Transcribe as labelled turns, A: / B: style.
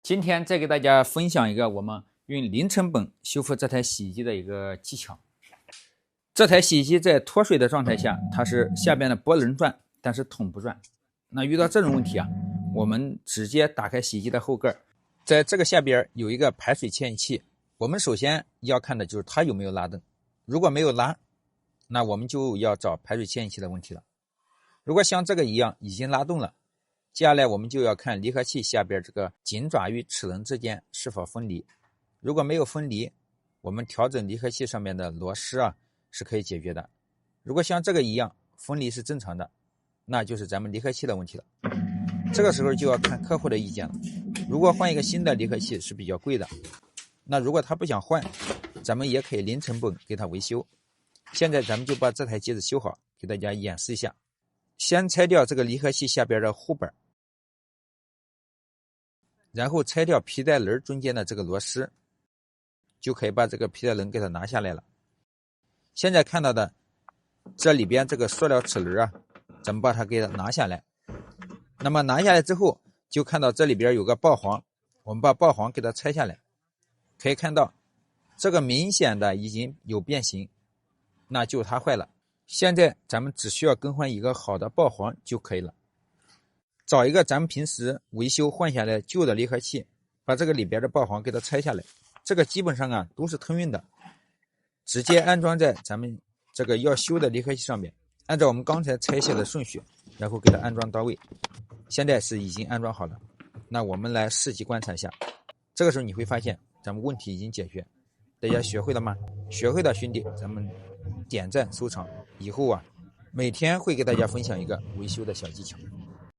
A: 今天再给大家分享一个我们用零成本修复这台洗衣机的一个技巧。这台洗衣机在脱水的状态下，它是下边的波轮转，但是桶不转。那遇到这种问题啊，我们直接打开洗衣机的后盖，在这个下边有一个排水牵引器。我们首先要看的就是它有没有拉动，如果没有拉，那我们就要找排水牵引器的问题了。如果像这个一样已经拉动了，接下来我们就要看离合器下边这个紧爪与齿轮之间是否分离。如果没有分离，我们调整离合器上面的螺丝啊是可以解决的。如果像这个一样分离是正常的，那就是咱们离合器的问题了。这个时候就要看客户的意见了。如果换一个新的离合器是比较贵的，那如果他不想换，咱们也可以零成本给他维修。现在咱们就把这台机子修好，给大家演示一下。先拆掉这个离合器下边的护板，然后拆掉皮带轮中间的这个螺丝，就可以把这个皮带轮给它拿下来了。现在看到的这里边这个塑料齿轮啊，咱们把它给它拿下来。那么拿下来之后，就看到这里边有个爆簧，我们把爆簧给它拆下来，可以看到这个明显的已经有变形，那就它坏了。现在咱们只需要更换一个好的爆簧就可以了。找一个咱们平时维修换下来旧的离合器，把这个里边的爆簧给它拆下来。这个基本上啊都是通用的，直接安装在咱们这个要修的离合器上面，按照我们刚才拆卸的顺序，然后给它安装到位。现在是已经安装好了，那我们来实际观察一下。这个时候你会发现咱们问题已经解决。大家学会了吗？学会的兄弟咱们点赞收藏，以后啊每天会给大家分享一个维修的小技巧。